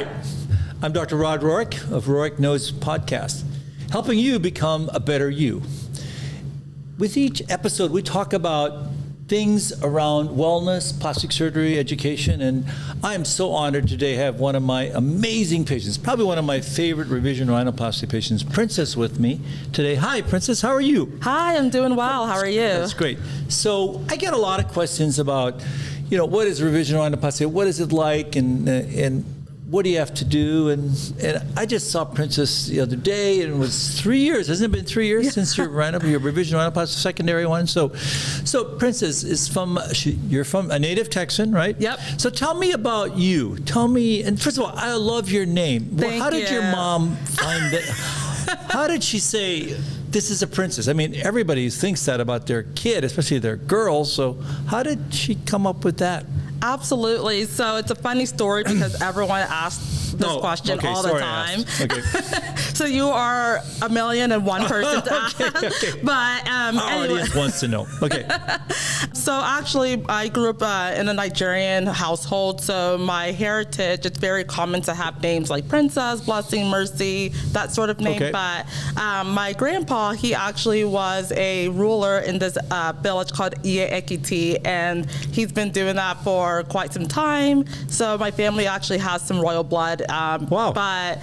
Hi, I'm Dr. Rohrich of Rohrich Knose podcast, helping you become a better you. With each episode, we talk about things around wellness, plastic surgery, education, and I am so honored today to have one of my amazing patients, probably one of my favorite revision rhinoplasty patients, Princess, with me today. Hi, Princess, how are you? Hi, I'm doing well. How are you? That's great. So I get a lot of questions about, what is revision rhinoplasty? What is it like? And what do you have to do? And I just saw Princess the other day, and it was 3 years. Hasn't it been 3 years since your revision rhinoplasty secondary one? So Princess is you're from a native Texan, right? Yep. So tell me about you. Tell me, and first of all, I love your name. Thank How did you. your mom find that? How did she say, this is a princess? I mean, everybody thinks that about their kid, especially their girls. So how did she come up with that? Absolutely. So it's a funny story because everyone asks this question all the time. Okay. So you are 1,000,001 person to ask. Okay. But Our anyway. audience wants to know. Okay. So actually, I grew up in a Nigerian household. So my heritage, it's very common to have names like Princess, Blessing, Mercy, that sort of name. Okay. But my grandpa, he actually was a ruler in this village called Iye Ekiti, and he's been doing that for quite some time. So my family actually has some royal blood. Wow. But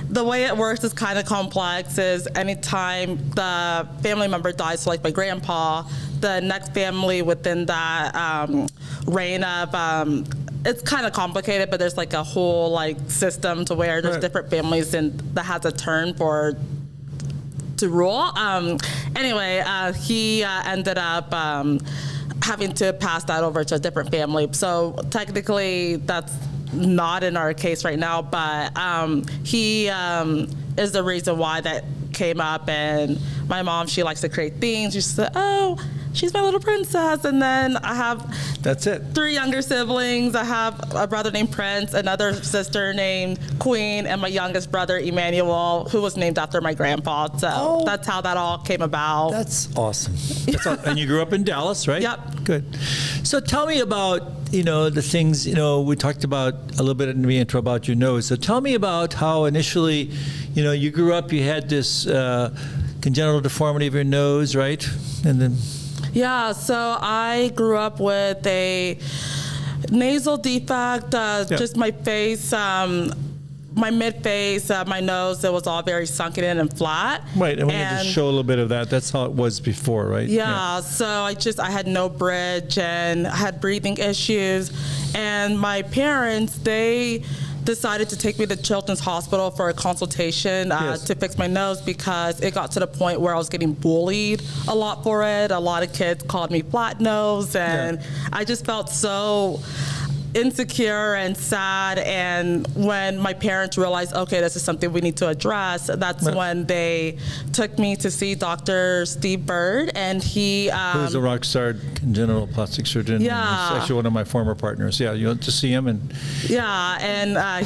the way it works is kind of complex. Is anytime the family member dies, so like my grandpa, the next family within that reign of it's kind of complicated, but there's like a whole system to where there's different families and that has a turn to rule. Anyway, he ended up having to pass that over to a different family. So technically, that's not in our case right now, but he is the reason why that came up. And my mom, she likes to create things. She said, "Oh, she's my little princess." And then I have That's it. 3 younger siblings. I have a brother named Prince, another sister named Queen, and my youngest brother, Emmanuel, who was named after my grandpa. So that's how that all came about. That's awesome. And you grew up in Dallas, right? Yep. Good. So tell me about, the things, we talked about a little bit in the intro about your nose. So tell me about how initially, you grew up, you had this congenital deformity of your nose, right? And then... Yeah, so I grew up with a nasal defect, just my face, my mid-face, my nose, it was all very sunken in and flat. Right, and we can just show a little bit of that. That's how it was before, right? Yeah, so I had no bridge and I had breathing issues. And my parents, they decided to take me to Children's Hospital for a consultation to fix my nose because it got to the point where I was getting bullied a lot for it. A lot of kids called me flat nose, and I just felt so insecure and sad. And when my parents realized, okay, this is something we need to address, that's when they took me to see Dr. Steve Bird, and he who's a rock star congenital plastic surgeon. Yeah. He's actually one of my former partners. Yeah, you went to see him and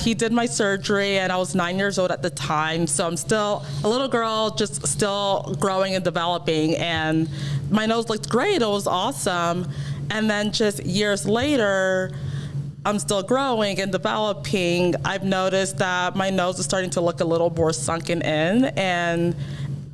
he did my surgery, and I was 9 years old at the time, so I'm still a little girl, just still growing and developing, and my nose looked great. It was awesome. And then just years later, I'm still growing and developing. I've noticed that my nose is starting to look a little more sunken in, and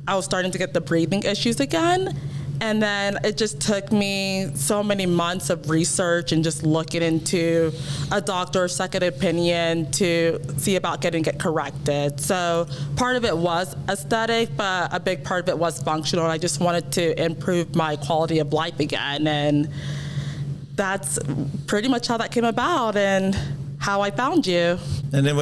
I was starting to get the breathing issues again. And then it just took me so many months of research and just looking into a doctor's second opinion to see about getting it corrected. So part of it was aesthetic, but a big part of it was functional. I just wanted to improve my quality of life again. And that's pretty much how that came about and how I found you. And it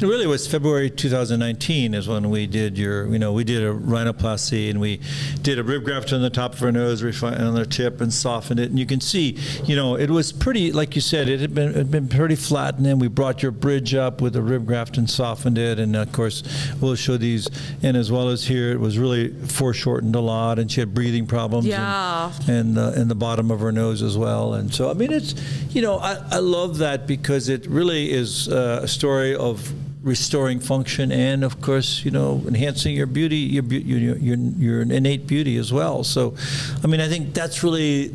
really was February 2019 is when we did we did a rhinoplasty, and we did a rib graft on the top of our nose, on the tip, and softened it. And you can see, it was pretty, like you said, it had been pretty flat, and then we brought your bridge up with a rib graft and softened it. And of course, we'll show these, and as well as here, it was really foreshortened a lot, and she had breathing problems. Yeah. And the bottom of her nose as well. And so, I mean, it's, I love that because it really is a story of restoring function and, of course, enhancing your beauty, your innate beauty as well. So, I mean, I think that's really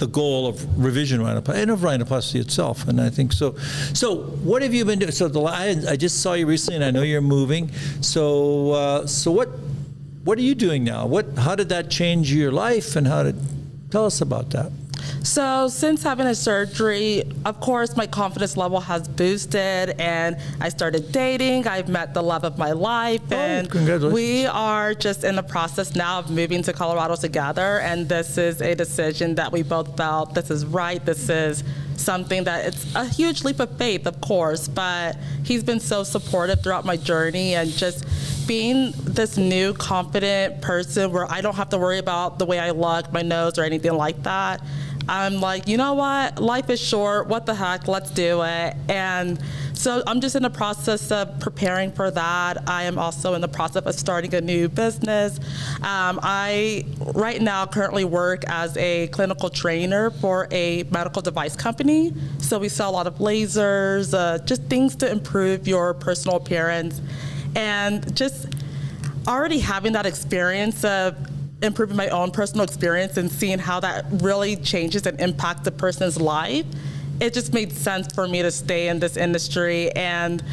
the goal of revision rhinoplasty and of rhinoplasty itself. And I think so. So what have you been doing? So I just saw you recently, and I know you're moving. So what are you doing now? How did that change your life, and tell us about that? So since having a surgery, of course, my confidence level has boosted, and I started dating. I've met the love of my life, and congratulations. we are just in the process now of moving to Colorado together, and this is a decision that we both felt this is right. This is something that it's a huge leap of faith, of course, but he's been so supportive throughout my journey, and just being this new confident person where I don't have to worry about the way I look, my nose, or anything like that. I'm like, you know what? Life is short. What the heck? Let's do it. And so I'm just in the process of preparing for that. I am also in the process of starting a new business. I right now currently work as a clinical trainer for a medical device company. So we sell a lot of lasers, just things to improve your personal appearance. And just already having that experience of improving my own personal experience and seeing how that really changes and impacts a person's life, it just made sense for me to stay in this industry. And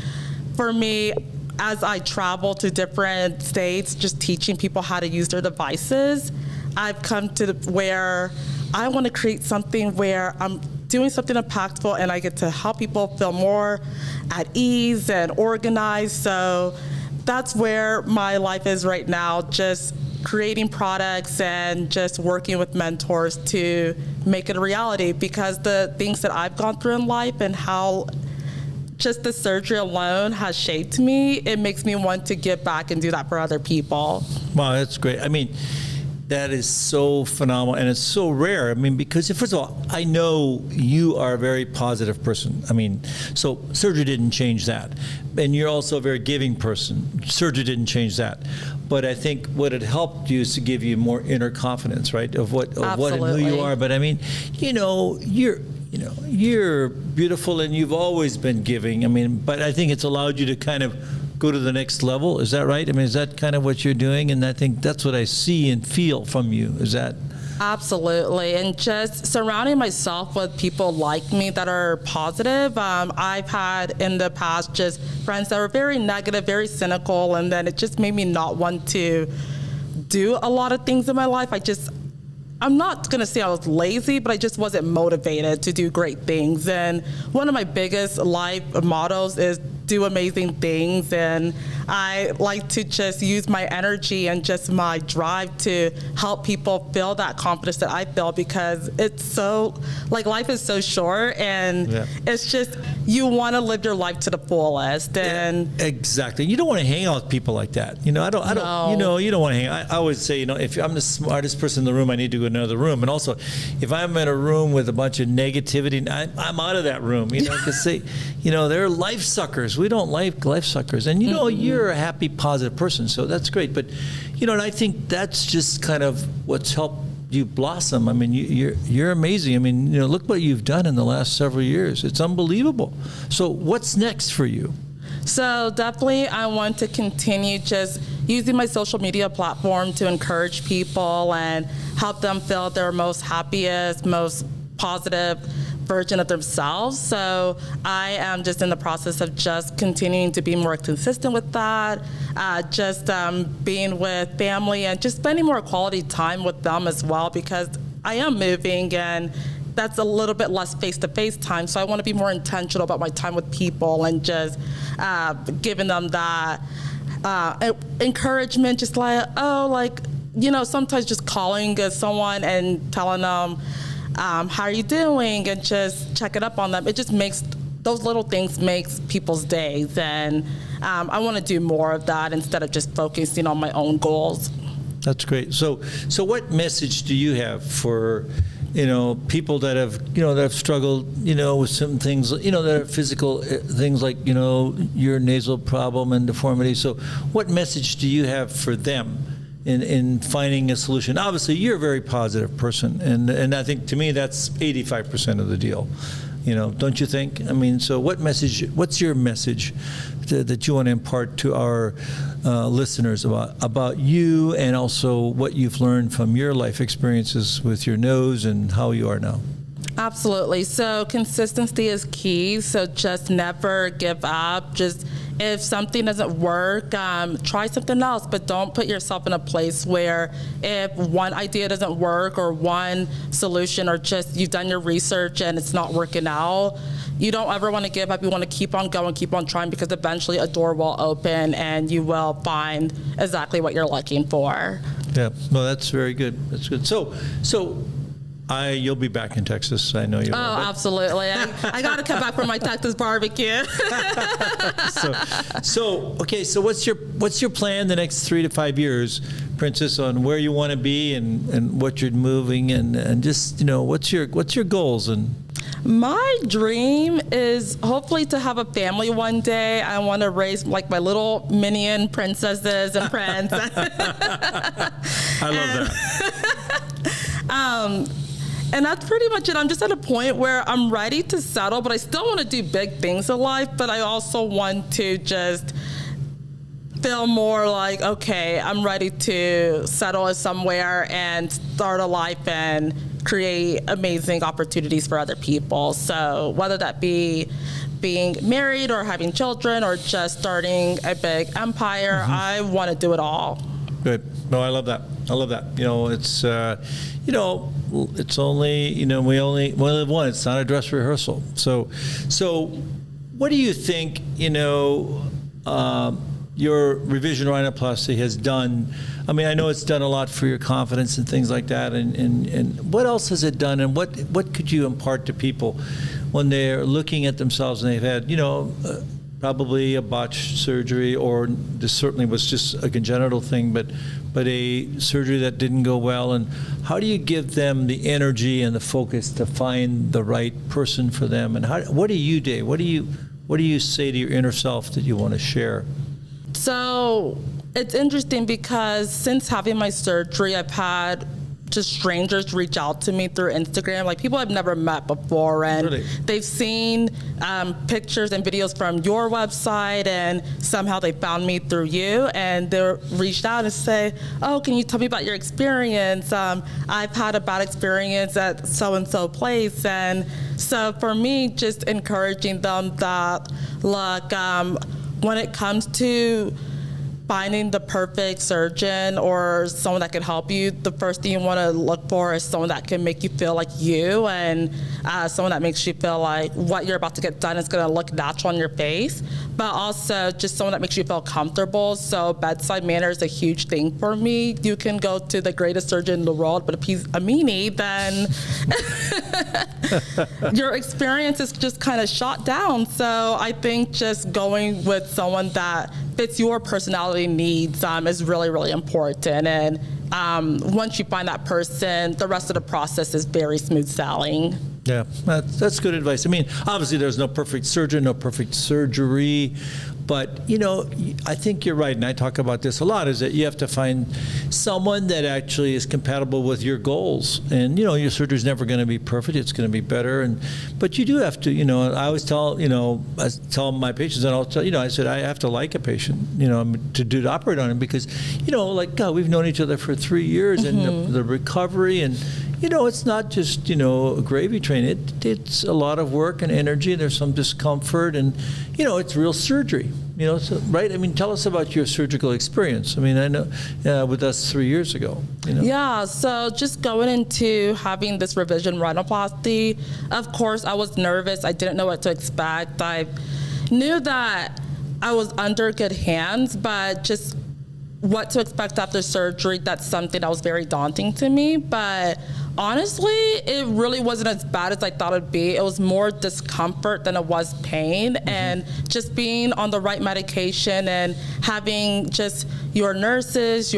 for me, as I travel to different states, just teaching people how to use their devices, I've come to where I want to create something where I'm doing something impactful and I get to help people feel more at ease and organized. So that's where my life is right now, just creating products and just working with mentors to make it a reality, because the things that I've gone through in life and how just the surgery alone has shaped me, it makes me want to give back and do that for other people. Wow, that's great. I mean, that is so phenomenal, and it's so rare. I mean, because first of all, I know you are a very positive person. I mean, so surgery didn't change that. And you're also a very giving person. Surgery didn't change that. But I think what it helped you is to give you more inner confidence, right, of what and who you are. But I mean, you're beautiful, and you've always been giving. I mean, but I think it's allowed you to kind of go to the next level. Is that right? I mean, is that kind of what you're doing? And I think that's what I see and feel from you. Is that? Absolutely. And just surrounding myself with people like me that are positive. I've had in the past just friends that were very negative, very cynical, and then it just made me not want to do a lot of things in my life. I'm not going to say I was lazy, but I just wasn't motivated to do great things. And one of my biggest life mottos is do amazing things. And I like to just use my energy and just my drive to help people feel that confidence that I feel, because it's so, like, life is so short, and it's just, you want to live your life to the fullest. And exactly. You don't want to hang out with people like that. You don't want to hang out. I always say, if I'm the smartest person in the room, I need to go to another room. And also, if I'm in a room with a bunch of negativity, I'm out of that room, because they're life suckers. We don't like life suckers. And you're a happy, positive person, so that's great. But and I think that's just kind of what's helped you blossom. I mean, you're amazing. I mean, look what you've done in the last several years. It's unbelievable. So what's next for you? So definitely I want to continue just using my social media platform to encourage people and help them feel their most happiest, most positive version of themselves. So I am just in the process of just continuing to be more consistent with that, being with family and just spending more quality time with them as well, because I am moving and that's a little bit less face-to-face time. So I want to be more intentional about my time with people and just giving them that encouragement, just sometimes just calling someone and telling them, how are you doing, and just checking up on them. It just makes, those little things makes people's days, and I want to do more of that instead of just focusing on my own goals. That's great. So what message do you have for people that have struggled, with some things, that are physical things like, your nasal problem and deformity. So what message do you have for them in finding a solution? Obviously, you're a very positive person, and I think to me that's 85% of the deal. don't you think? I mean, so what's your message that you want to impart to our listeners about you, and also what you've learned from your life experiences with your nose and how you are now? Absolutely. So consistency is key. So just never give up. Just if something doesn't work, try something else, but don't put yourself in a place where if one idea doesn't work or one solution, or just you've done your research and it's not working out, you don't ever want to give up. You want to keep on going, keep on trying, because eventually a door will open and you will find exactly what you're looking for. Yeah, no, that's very good. That's good. So you'll be back in Texas. I know you will. Oh, absolutely. I got to come back for my Texas barbecue. So what's your plan the next 3 to 5 years, Princess, on where you want to be and what you're moving, and just, what's your goals? And my dream is hopefully to have a family one day. I want to raise like my little minion princesses and prince. I love that. And that's pretty much it. I'm just at a point where I'm ready to settle, but I still want to do big things in life, but I also want to just feel more like, okay, I'm ready to settle somewhere and start a life and create amazing opportunities for other people. So whether that be being married or having children or just starting a big empire, I want to do it all. Good. No, I love that. It's only, we only live once. It's not a dress rehearsal. So what do you think, your revision rhinoplasty has done? I mean, I know it's done a lot for your confidence and things like that. And what else has it done? And what could you impart to people when they're looking at themselves and they've had, probably a botched surgery, or this certainly was just a congenital thing, but a surgery that didn't go well? And how do you give them the energy and the focus to find the right person for them? And what do you do? What do you say to your inner self that you want to share? So it's interesting because since having my surgery, I've had just strangers reach out to me through Instagram, like people I've never met before, and Really? They've seen pictures and videos from your website, and somehow they found me through you, and they reached out and say, oh, can you tell me about your experience? I've had a bad experience at so-and-so place. And so for me, just encouraging them that, look, when it comes to finding the perfect surgeon or someone that can help you, the first thing you want to look for is someone that can make you feel like you, and someone that makes you feel like what you're about to get done is going to look natural on your face, but also just someone that makes you feel comfortable. So bedside manner is a huge thing for me. You can go to the greatest surgeon in the world, but if he's a meanie, then your experience is just kind of shot down. So I think just going with someone that fits your personality needs is really, really important. And once you find that person, the rest of the process is very smooth sailing. Yeah, that's good advice. I mean, obviously there's no perfect surgeon, no perfect surgery, but, I think you're right, and I talk about this a lot, is that you have to find someone that actually is compatible with your goals. And, your surgery is never going to be perfect. It's going to be better. But you do have to, I always tell, I tell my patients, and I'll tell, I said, I have to like a patient, to operate on him, because, God, we've known each other for 3 years, and the recovery, and, it's not just, a gravy train. It's a lot of work and energy, and there's some discomfort, and, it's real surgery, right? I mean, tell us about your surgical experience. I mean, I know with us 3 years ago, Yeah, so just going into having this revision rhinoplasty, of course, I was nervous. I didn't know what to expect. I knew that I was under good hands, but just what to expect after surgery, that's something that was very daunting to me. But honestly, it really wasn't as bad as I thought it'd be. It was more discomfort than it was pain. And just being on the right medication and having just your nurses,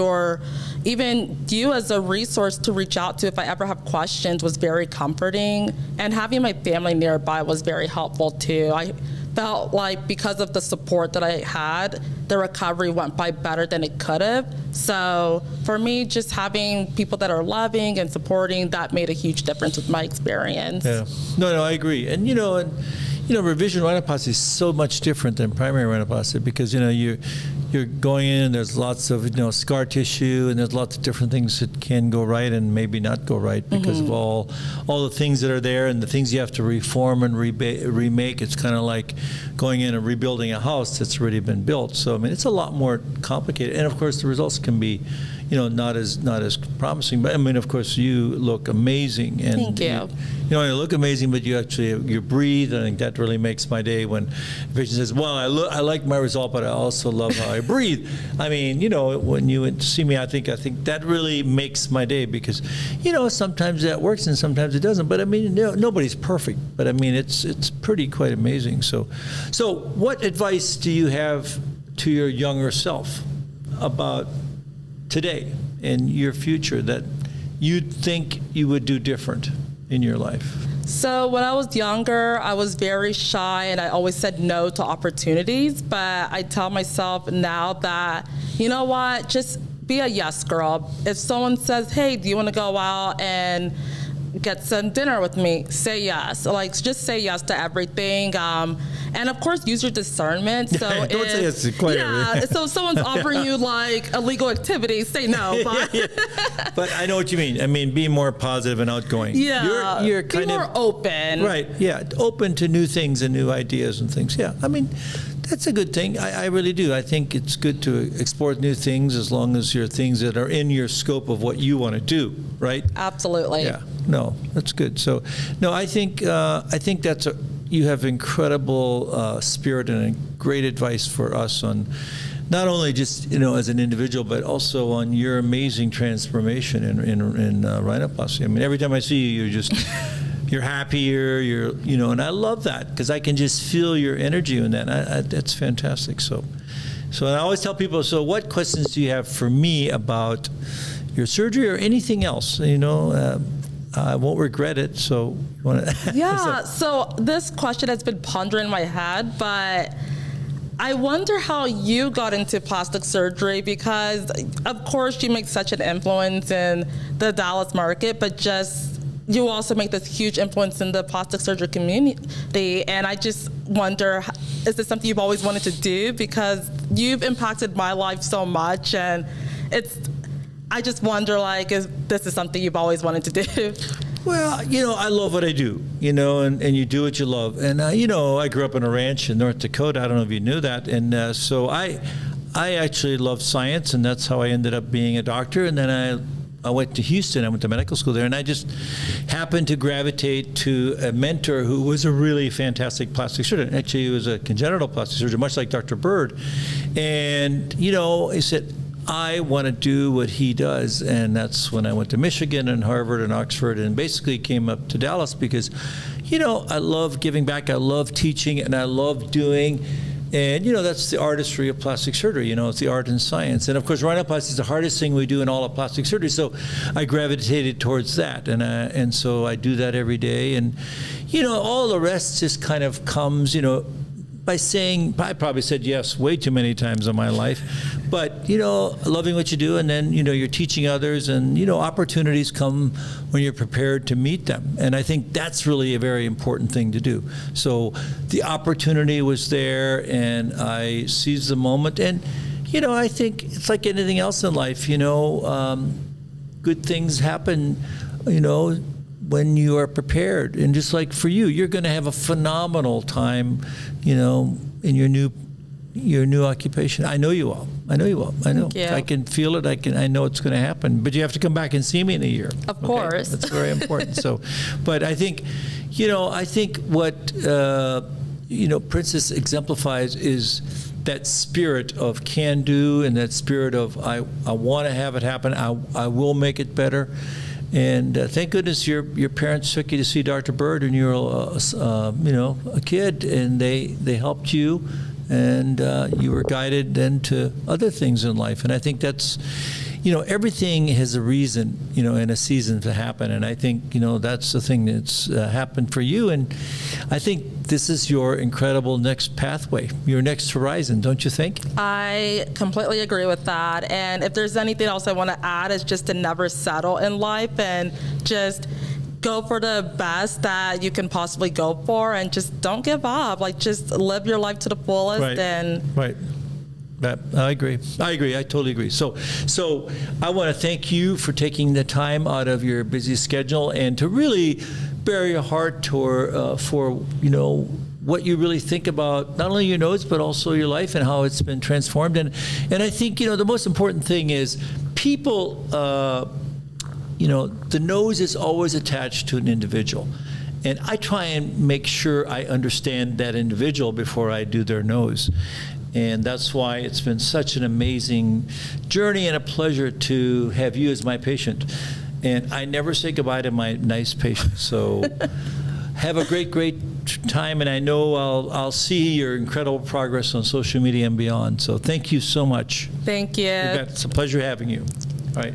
even you as a resource to reach out to if I ever have questions was very comforting. And having my family nearby was very helpful too. I felt like because of the support that I had, the recovery went by better than it could have. So for me, just having people that are loving and supporting, that made a huge difference with my experience. Yeah. No, I agree. And revision rhinoplasty is so much different than primary rhinoplasty because you're going in. There's lots of scar tissue, and there's lots of different things that can go right and maybe not go right because of all the things that are there and the things you have to reform and remake. It's kind of like going in and rebuilding a house that's already been built. So I mean, it's a lot more complicated, and of course the results can be not as promising. But I mean, of course, you look amazing. And Thank you. You look amazing, but you breathe. I think that really makes my day when a patient says, "Well, I like my result, but I also love how I breathe." I mean, when you see me, I think that really makes my day because, sometimes that works and sometimes it doesn't. But I mean, nobody's perfect. But I mean, it's pretty quite amazing. So what advice do you have to your younger self about today and your future that you'd think you would do different in your life? So when I was younger, I was very shy and I always said no to opportunities. But I tell myself now that, you know what, just be a yes girl. If someone says, hey, do you want to go out and get some dinner with me, say yes. Just say yes to everything. And of course, use your discernment. So don't say yes to quite everything. So if someone's offering you illegal activities, say no. But, but I know what you mean. I mean, be more positive and outgoing. Yeah, you're be more open. Right. Yeah, open to new things and new ideas and things. Yeah, I mean, that's a good thing. I really do. I think it's good to explore new things as long as you're things that are in your scope of what you want to do. Right. Absolutely. Yeah. No, that's good. So, no, I think you have incredible spirit and great advice for us on not only just as an individual, but also on your amazing transformation in rhinoplasty. I mean, every time I see you, you're happier. And I love that because I can just feel your energy in that. That's fantastic. So I always tell people. So, what questions do you have for me about your surgery or anything else? I won't regret it. So, you want to? Yeah. So this question has been pondering in my head, but I wonder how you got into plastic surgery because, of course, you make such an influence in the Dallas market, but you also make this huge influence in the plastic surgery community. And I just wonder, is this something you've always wanted to do? Because you've impacted my life so much, and I just wonder, if this is something you've always wanted to do. Well, I love what I do, and you do what you love. And, I grew up on a ranch in North Dakota. I don't know if you knew that. And so I actually love science, and that's how I ended up being a doctor. And then I went to Houston. I went to medical school there, and I just happened to gravitate to a mentor who was a really fantastic plastic surgeon. Actually, he was a congenital plastic surgeon, much like Dr. Bird. And, he said, I want to do what he does, and that's when I went to Michigan and Harvard and Oxford and basically came up to Dallas because, I love giving back, I love teaching, and I love doing, and, that's the artistry of plastic surgery, it's the art and science. And of course, rhinoplasty is the hardest thing we do in all of plastic surgery, so I gravitated towards that, and so I do that every day, and, all the rest just kind of comes, by saying, I probably said yes way too many times in my life, but, loving what you do, and then, you're teaching others, and, opportunities come when you're prepared to meet them. And I think that's really a very important thing to do. So the opportunity was there, and I seized the moment. And, I think it's like anything else in life, good things happen, when you are prepared. And just like for you, you're going to have a phenomenal time, in your new occupation. I know you will. I know. Thank you. I can feel it. I know it's going to happen. But you have to come back and see me in a year. Of course. That's very important. So, but I think, what Princess exemplifies is that spirit of can do, and that spirit of I want to have it happen. I will make it better. And thank goodness your parents took you to see Dr. Bird, and you were a kid, and they helped you, and you were guided then to other things in life. And I think that's everything has a reason, and a season to happen. And I think, that's the thing that's happened for you. And I think this is your incredible next pathway, your next horizon, don't you think? I completely agree with that. And if there's anything else I want to add, is just to never settle in life and just go for the best that you can possibly go for, and just don't give up. Like, just live your life to the fullest. Right. And Right. I agree. I totally agree. So I want to thank you for taking the time out of your busy schedule and to really bare your heart for what you really think about not only your nose but also your life and how it's been transformed. And I think the most important thing is people. The nose is always attached to an individual. And I try and make sure I understand that individual before I do their nose. And that's why it's been such an amazing journey and a pleasure to have you as my patient. And I never say goodbye to my nice patients. So have a great time. And I know I'll see your incredible progress on social media and beyond. So thank you so much. thank you. It's a pleasure having you. All right.